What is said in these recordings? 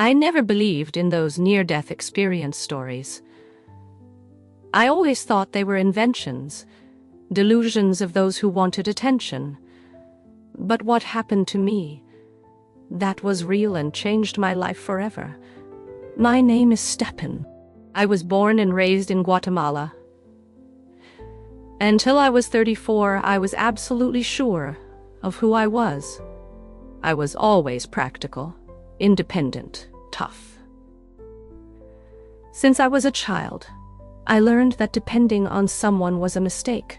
I never believed in those near-death experience stories. I always thought they were inventions, delusions of those who wanted attention. But what happened to me? That was real and changed my life forever. My name is Stepan. I was born and raised in Guatemala. Until I was 34, I was absolutely sure of who I was. I was always practical, independent, tough. Since I was a child, I learned that depending on someone was a mistake.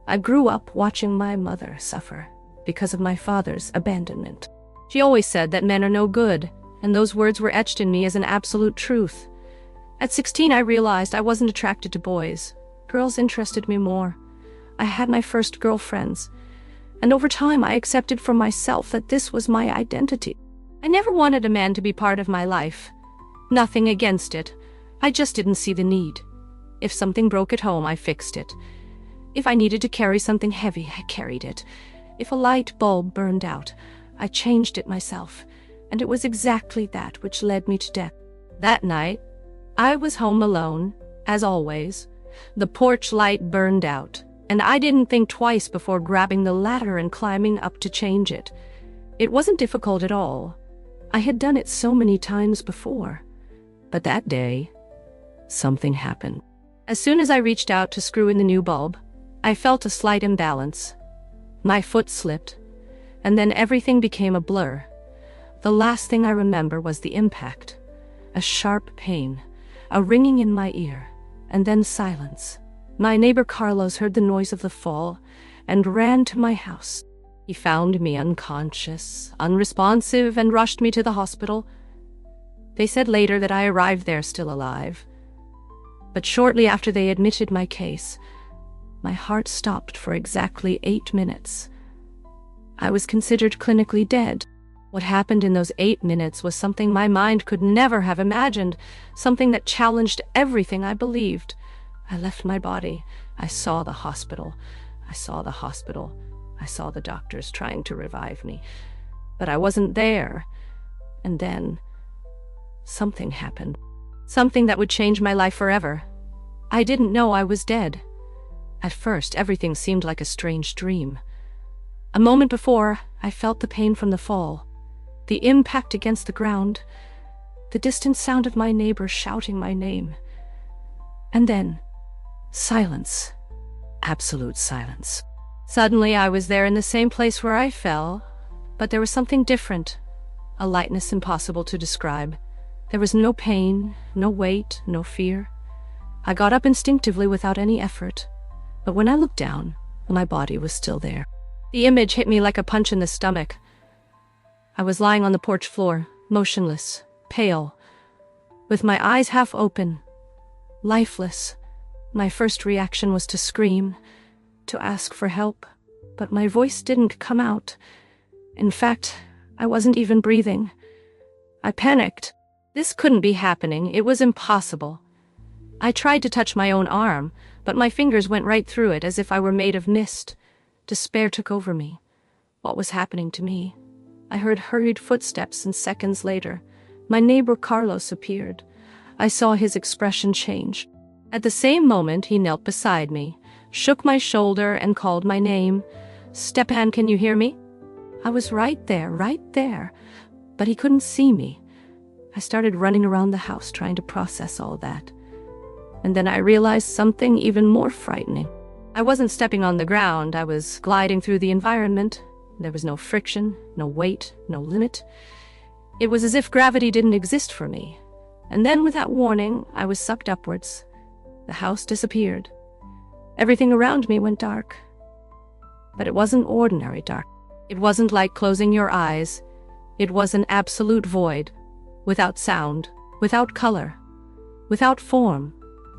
I grew up watching my mother suffer because of my father's abandonment. She always said that men are no good, and those words were etched in me as an absolute truth. At 16, I realized I wasn't attracted to boys. Girls interested me more. I had my first girlfriends, and over time I accepted for myself that this was my identity. I never wanted a man to be part of my life. Nothing against it. I just didn't see the need. If something broke at home, I fixed it. If I needed to carry something heavy, I carried it. If a light bulb burned out, I changed it myself, and it was exactly that which led me to death. That night, I was home alone, as always. The porch light burned out, and I didn't think twice before grabbing the ladder and climbing up to change it. It wasn't difficult at all. I had done it so many times before. But that day, something happened. As soon as I reached out to screw in the new bulb, I felt a slight imbalance. My foot slipped, and then everything became a blur. The last thing I remember was the impact, a sharp pain, a ringing in my ear, and then silence. My neighbor Carlos heard the noise of the fall and ran to my house. He found me unconscious, unresponsive, and rushed me to the hospital. They said later that I arrived there still alive. But shortly after they admitted my case, my heart stopped for exactly 8 minutes. I was considered clinically dead. What happened in those 8 minutes was something my mind could never have imagined, something that challenged everything I believed. I left my body. I saw the hospital. I saw the doctors trying to revive me. But I wasn't there. And then, something happened. Something that would change my life forever. I didn't know I was dead. At first, everything seemed like a strange dream. A moment before, I felt the pain from the fall, the impact against the ground, the distant sound of my neighbor shouting my name. And then, silence. Absolute silence. Suddenly, I was there in the same place where I fell, but there was something different, a lightness impossible to describe. There was no pain, no weight, no fear. I got up instinctively without any effort, but when I looked down, my body was still there. The image hit me like a punch in the stomach. I was lying on the porch floor, motionless, pale, with my eyes half open, lifeless. My first reaction was to scream, to ask for help, but my voice didn't come out. In fact, I wasn't even breathing. I panicked. This couldn't be happening. It was impossible. I tried to touch my own arm, but my fingers went right through it as if I were made of mist. Despair took over me. What was happening to me? I heard hurried footsteps, and seconds later, my neighbor Carlos appeared. I saw his expression change. At the same moment, he knelt beside me, shook my shoulder, and called my name. "Stepan, can you hear me?" I was right there, but he couldn't see me. I started running around the house trying to process all that. And then I realized something even more frightening. I wasn't stepping on the ground. I was gliding through the environment. There was no friction, no weight, no limit. It was as if gravity didn't exist for me. And then, without warning, I was sucked upwards. The house disappeared. Everything around me went dark. But it wasn't ordinary dark. It wasn't like closing your eyes. It was an absolute void, without sound, without color, without form.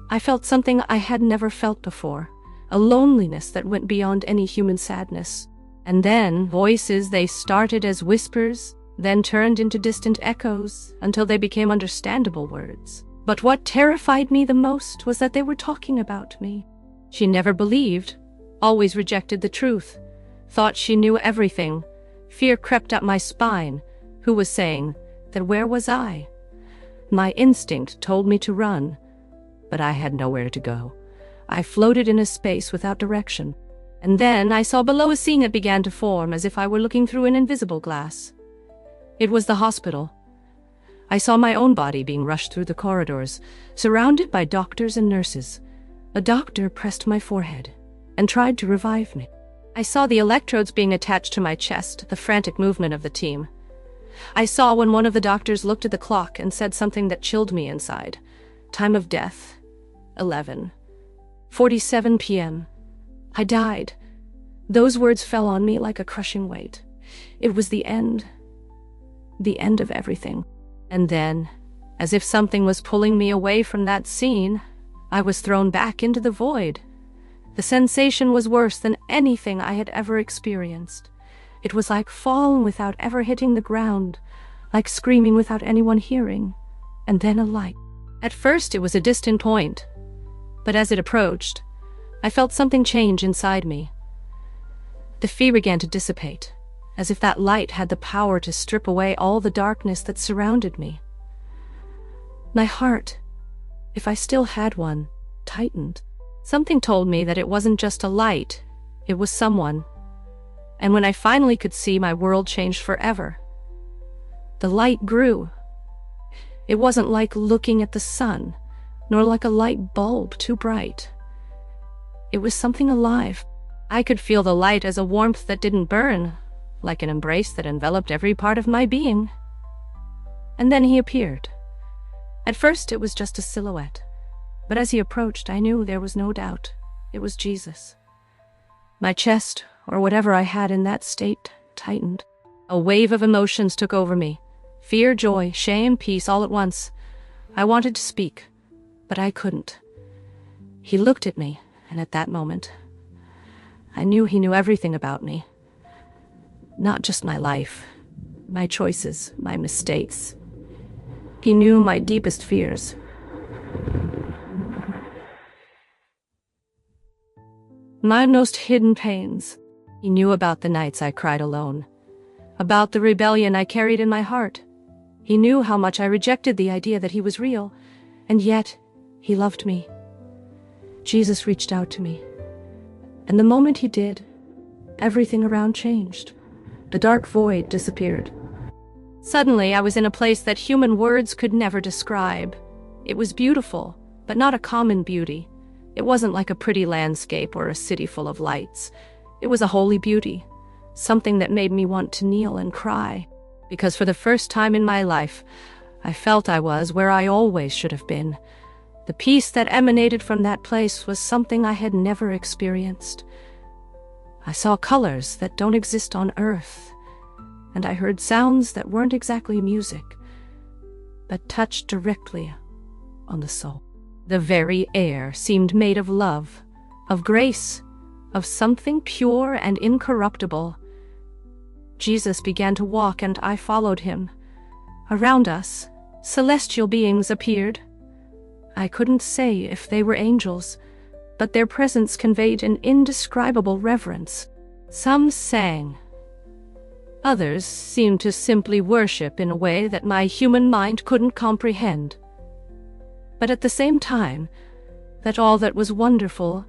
I felt something I had never felt before, a loneliness that went beyond any human sadness. And then voices, they started as whispers, then turned into distant echoes, until they became understandable words. But what terrified me the most was that they were talking about me. She never believed, always rejected the truth, thought she knew everything. Fear crept up my spine. Who was saying, that where was I? My instinct told me to run, but I had nowhere to go. I floated in a space without direction, and then I saw below a scene that began to form as if I were looking through an invisible glass. It was the hospital. I saw my own body being rushed through the corridors, surrounded by doctors and nurses. A doctor pressed my forehead and tried to revive me. I saw the electrodes being attached to my chest, the frantic movement of the team. I saw when one of the doctors looked at the clock and said something that chilled me inside. Time of death, 11:47 p.m. I died. Those words fell on me like a crushing weight. It was the end of everything. And then, as if something was pulling me away from that scene, I was thrown back into the void. The sensation was worse than anything I had ever experienced. It was like falling without ever hitting the ground, like screaming without anyone hearing, and then a light. At first it was a distant point, but as it approached, I felt something change inside me. The fear began to dissipate, as if that light had the power to strip away all the darkness that surrounded me. My heart, if I still had one, tightened. Something told me that it wasn't just a light, it was someone. And when I finally could see, my world changed forever. The light grew. It wasn't like looking at the sun, nor like a light bulb too bright. It was something alive. I could feel the light as a warmth that didn't burn, like an embrace that enveloped every part of my being. And then he appeared. At first it was just a silhouette, but as he approached, I knew there was no doubt. It was Jesus. My chest, or whatever I had in that state, tightened. A wave of emotions took over me. Fear, joy, shame, peace, all at once. I wanted to speak, but I couldn't. He looked at me, and at that moment, I knew he knew everything about me. Not just my life, my choices, my mistakes. He knew my deepest fears. My most hidden pains. He knew about the nights I cried alone, about the rebellion I carried in my heart. He knew how much I rejected the idea that he was real, and yet he loved me. Jesus reached out to me, and the moment he did, everything around changed. The dark void disappeared. Suddenly, I was in a place that human words could never describe. It was beautiful, but not a common beauty. It wasn't like a pretty landscape or a city full of lights. It was a holy beauty, something that made me want to kneel and cry, because for the first time in my life, I felt I was where I always should have been. The peace that emanated from that place was something I had never experienced. I saw colors that don't exist on Earth, and I heard sounds that weren't exactly music, but touched directly on the soul. The very air seemed made of love, of grace, of something pure and incorruptible. Jesus began to walk, and I followed him. Around us, celestial beings appeared. I couldn't say if they were angels, but their presence conveyed an indescribable reverence. Some sang. Others seemed to simply worship in a way that my human mind couldn't comprehend. But at the same time, that all that was wonderful,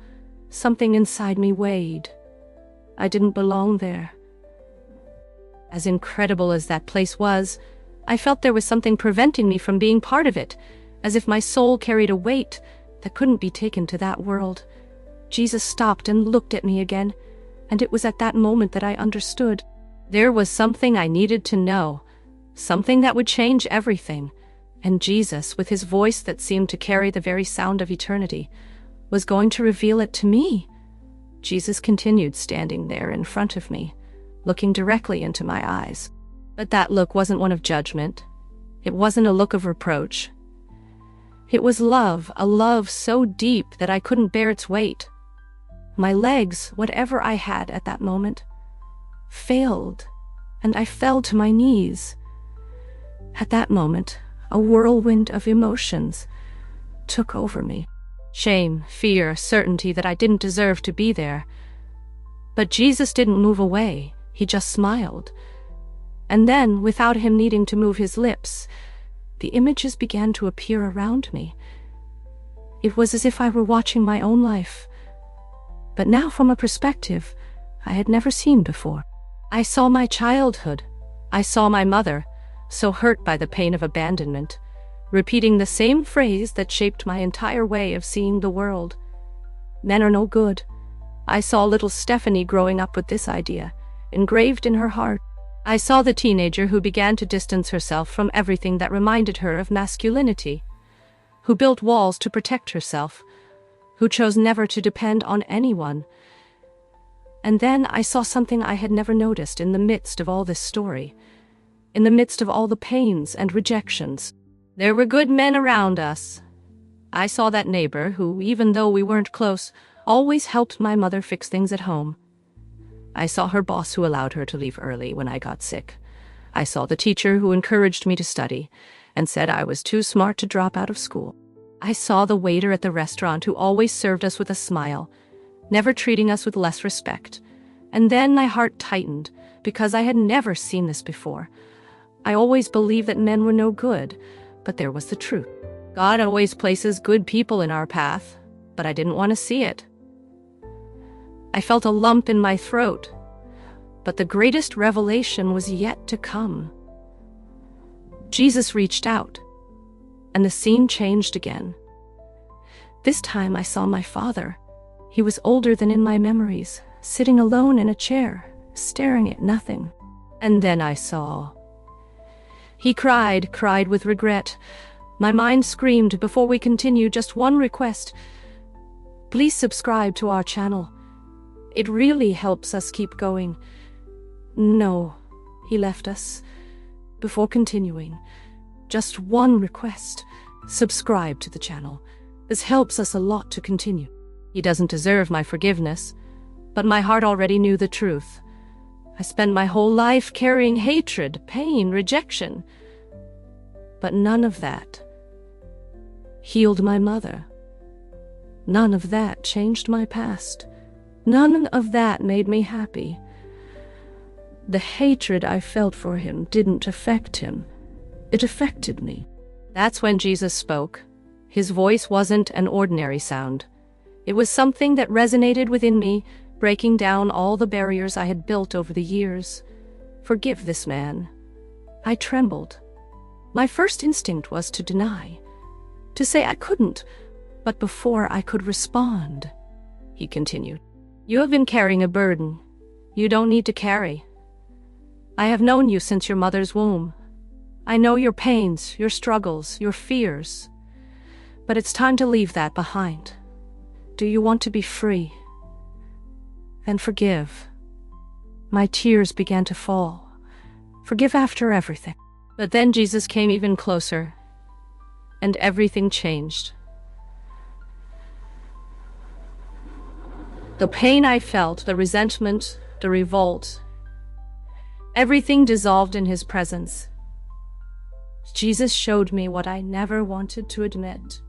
something inside me weighed. I didn't belong there. As incredible as that place was, I felt there was something preventing me from being part of it, as if my soul carried a weight that couldn't be taken to that world. Jesus stopped and looked at me again, and it was at that moment that I understood. There was something I needed to know, something that would change everything, and Jesus, with his voice that seemed to carry the very sound of eternity, was going to reveal it to me. Jesus continued standing there in front of me, looking directly into my eyes. But that look wasn't one of judgment. It wasn't a look of reproach. It was love, a love so deep that I couldn't bear its weight. My legs, whatever I had at that moment, failed, and I fell to my knees. At that moment, a whirlwind of emotions took over me. Shame, fear, certainty that I didn't deserve to be there. But Jesus didn't move away. He just smiled. And then, without him needing to move his lips, the images began to appear around me. It was as if I were watching my own life, but now from a perspective I had never seen before. I saw my childhood. I saw my mother, so hurt by the pain of abandonment, repeating the same phrase that shaped my entire way of seeing the world. Men are no good. I saw little Stephanie growing up with this idea, engraved in her heart. I saw the teenager who began to distance herself from everything that reminded her of masculinity, who built walls to protect herself, who chose never to depend on anyone. And then I saw something I had never noticed in the midst of all this story, in the midst of all the pains and rejections. There were good men around us. I saw that neighbor who, even though we weren't close, always helped my mother fix things at home. I saw her boss who allowed her to leave early when I got sick. I saw the teacher who encouraged me to study and said I was too smart to drop out of school. I saw the waiter at the restaurant who always served us with a smile, never treating us with less respect. And then my heart tightened because I had never seen this before. I always believed that men were no good, but there was the truth. God always places good people in our path, but I didn't want to see it. I felt a lump in my throat, but the greatest revelation was yet to come. Jesus reached out, and the scene changed again. This time I saw my father. He was older than in my memories, sitting alone in a chair, staring at nothing. And then I saw. He cried with regret. My mind screamed before we continue, just one request. Please subscribe to our channel. It really helps us keep going. No, he left us. Before continuing, just one request. Subscribe to the channel. This helps us a lot to continue. He doesn't deserve my forgiveness, but my heart already knew the truth. I spent my whole life carrying hatred, pain, rejection. But none of that healed my mother. None of that changed my past. None of that made me happy. The hatred I felt for him didn't affect him. It affected me. That's when Jesus spoke. His voice wasn't an ordinary sound. It was something that resonated within me, breaking down all the barriers I had built over the years. Forgive this man. I trembled. My first instinct was to deny, to say I couldn't, but before I could respond, he continued, "You have been carrying a burden you don't need to carry. I have known you since your mother's womb. I know your pains, your struggles, your fears. But it's time to leave that behind. Do you want to be free? Then forgive." My tears began to fall. Forgive after everything. But then Jesus came even closer, and everything changed. The pain I felt, the resentment, the revolt, everything dissolved in his presence. Jesus showed me what I never wanted to admit.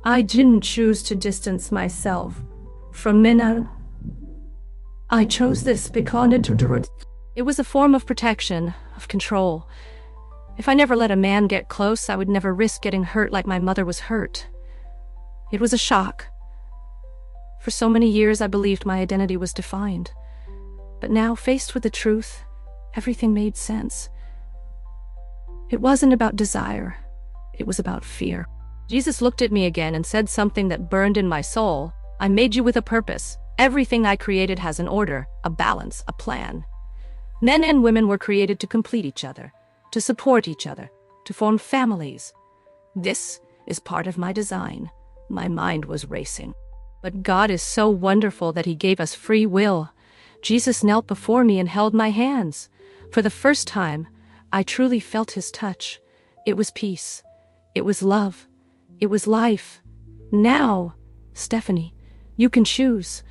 I didn't choose to distance myself from men. I chose this because it was a form of protection, of control. If I never let a man get close, I would never risk getting hurt like my mother was hurt. It was a shock. For so many years, I believed my identity was defined. But now, faced with the truth, everything made sense. It wasn't about desire. It was about fear. Jesus looked at me again and said something that burned in my soul. I made you with a purpose. Everything I created has an order, a balance, a plan. Men and women were created to complete each other, to support each other, to form families. This is part of my design. My mind was racing. But God is so wonderful that he gave us free will. Jesus knelt before me and held my hands. For the first time, I truly felt his touch. It was peace. It was love. It was life. Now, Stephanie, you can choose.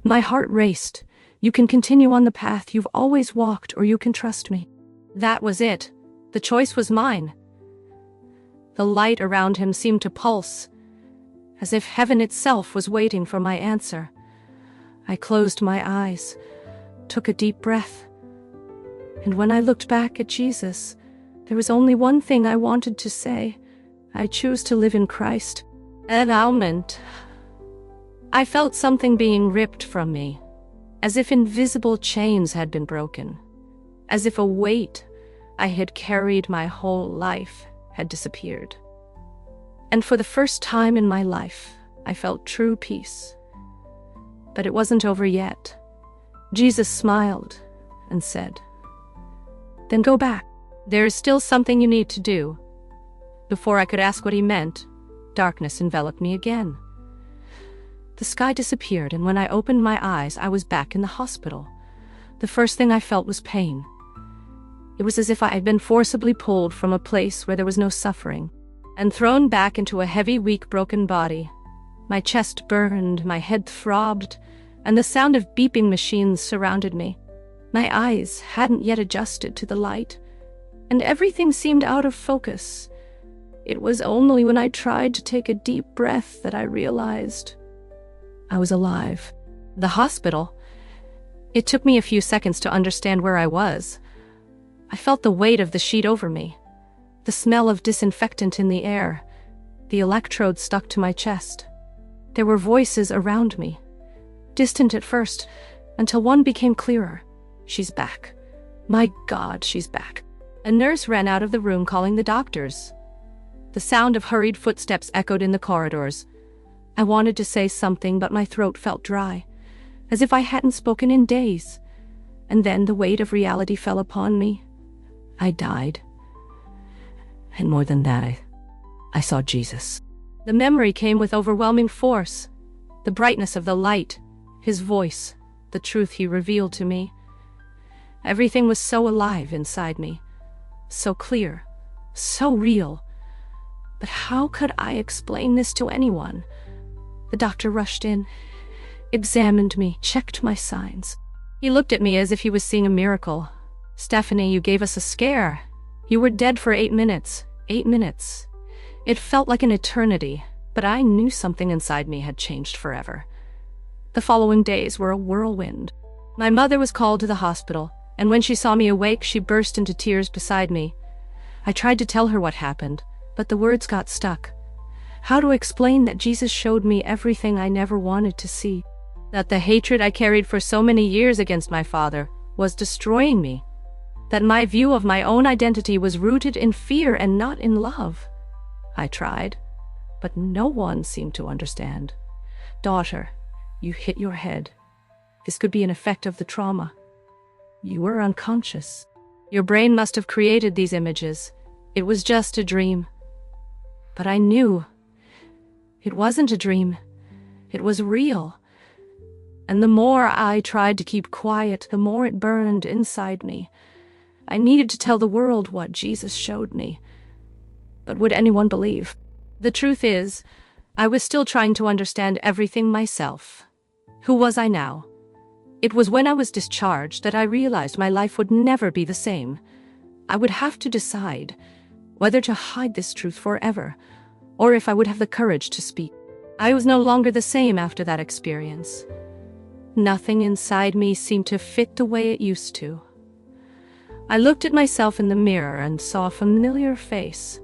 My heart raced. You can continue on the path you've always walked, or you can trust me. That was it. The choice was mine. The light around him seemed to pulse, as if heaven itself was waiting for my answer. I closed my eyes, took a deep breath, And when I looked back at Jesus, there was only one thing I wanted to say. I choose to live in Christ. At that moment, I felt something being ripped from me, as if invisible chains had been broken, as if a weight I had carried my whole life had disappeared. And for the first time in my life, I felt true peace. But it wasn't over yet. Jesus smiled and said, "Then go back. There is still something you need to do." Before I could ask what he meant, darkness enveloped me again. The sky disappeared, and when I opened my eyes, I was back in the hospital. The first thing I felt was pain. It was as if I had been forcibly pulled from a place where there was no suffering, and thrown back into a heavy, weak, broken body. My chest burned, my head throbbed, and the sound of beeping machines surrounded me. My eyes hadn't yet adjusted to the light, and everything seemed out of focus. It was only when I tried to take a deep breath that I realized I was alive. The hospital. It took me a few seconds to understand where I was. I felt the weight of the sheet over me, the smell of disinfectant in the air, the electrodes stuck to my chest. There were voices around me, distant at first, until one became clearer. "She's back. My God, she's back." A nurse ran out of the room calling the doctors. The sound of hurried footsteps echoed in the corridors. I wanted to say something, but my throat felt dry, as if I hadn't spoken in days. And then the weight of reality fell upon me. I died. And more than that, I saw Jesus. The memory came with overwhelming force. The brightness of the light, his voice, the truth he revealed to me. Everything was so alive inside me, so clear, so real. But how could I explain this to anyone? The doctor rushed in, examined me, checked my signs. He looked at me as if he was seeing a miracle. "Stephanie, you gave us a scare. You were dead for 8 minutes. 8 minutes. It felt like an eternity, but I knew something inside me had changed forever. The following days were a whirlwind. My mother was called to the hospital, and when she saw me awake, she burst into tears beside me. I tried to tell her what happened, but the words got stuck. How to explain that Jesus showed me everything I never wanted to see? That the hatred I carried for so many years against my father was destroying me? That my view of my own identity was rooted in fear and not in love? I tried, but no one seemed to understand. "Daughter, you hit your head. This could be an effect of the trauma. You were unconscious. Your brain must have created these images. It was just a dream." But I knew it wasn't a dream. It was real. And the more I tried to keep quiet, the more it burned inside me. I needed to tell the world what Jesus showed me. But would anyone believe? The truth is, I was still trying to understand everything myself. Who was I now? It was when I was discharged that I realized my life would never be the same. I would have to decide whether to hide this truth forever, or if I would have the courage to speak. I was no longer the same after that experience. Nothing inside me seemed to fit the way it used to. I looked at myself in the mirror and saw a familiar face,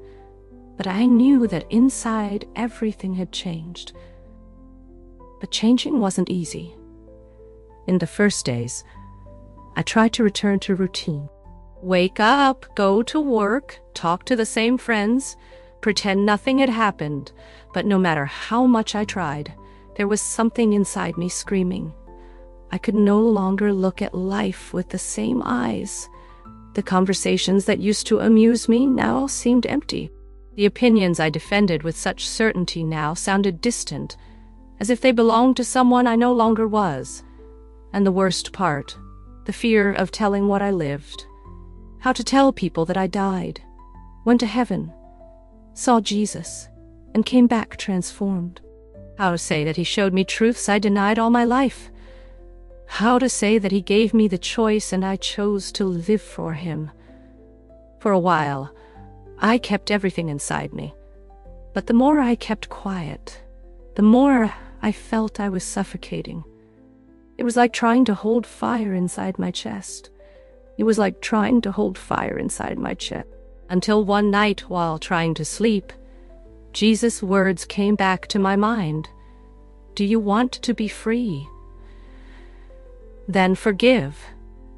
but I knew that inside everything had changed. But changing wasn't easy. In the first days, I tried to return to routine. Wake up, go to work, talk to the same friends, pretend nothing had happened. But no matter how much I tried, there was something inside me screaming. I could no longer look at life with the same eyes. The conversations that used to amuse me now seemed empty. The opinions I defended with such certainty now sounded distant, as if they belonged to someone I no longer was. And the worst part, the fear of telling what I lived. How to tell people that I died, went to heaven, saw Jesus, and came back transformed. How to say that he showed me truths I denied all my life. How to say that he gave me the choice and I chose to live for him. For a while, I kept everything inside me. But the more I kept quiet, the more I felt I was suffocating. It was like trying to hold fire inside my chest. It was like trying to hold fire inside my chest. Until one night, while trying to sleep, Jesus' words came back to my mind. Do you want to be free? Then forgive.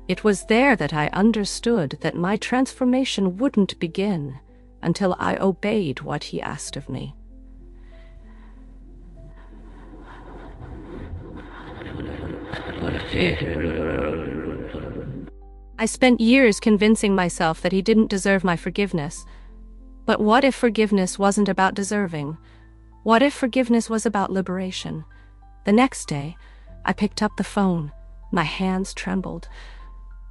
It was there that I understood that my transformation wouldn't begin until I obeyed what he asked of me. I spent years convincing myself that he didn't deserve my forgiveness. But what if forgiveness wasn't about deserving? What if forgiveness was about liberation? The next day, I picked up the phone. My hands trembled.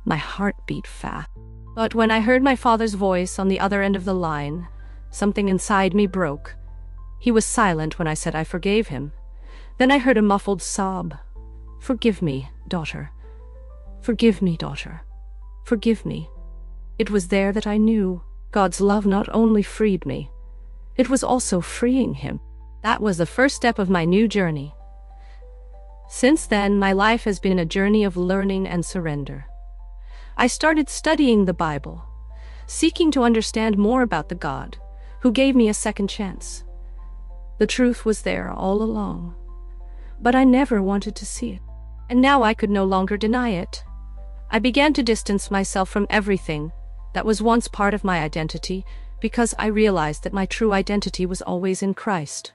My heart beat fast. But when I heard my father's voice on the other end of the line, something inside me broke. He was silent when I said I forgave him. Then I heard a muffled sob. Forgive me, daughter. Forgive me, daughter. Forgive me. It was there that I knew God's love not only freed me, it was also freeing him. That was the first step of my new journey. Since then, my life has been a journey of learning and surrender. I started studying the Bible, seeking to understand more about the God who gave me a second chance. The truth was there all along, but I never wanted to see it. And now I could no longer deny it. I began to distance myself from everything that was once part of my identity because I realized that my true identity was always in Christ.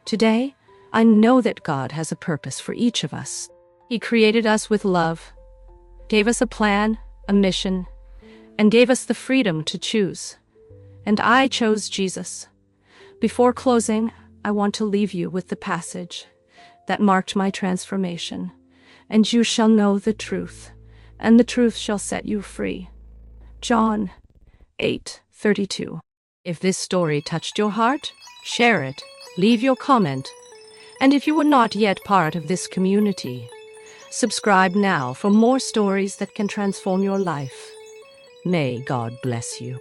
Today, I know that God has a purpose for each of us. He created us with love, gave us a plan, a mission, and gave us the freedom to choose. And I chose Jesus. Before closing, I want to leave you with the passage that marked my transformation. And you shall know the truth, and the truth shall set you free. John 8:32. If this story touched your heart, share it, leave your comment. And if you are not yet part of this community, subscribe now for more stories that can transform your life. May God bless you.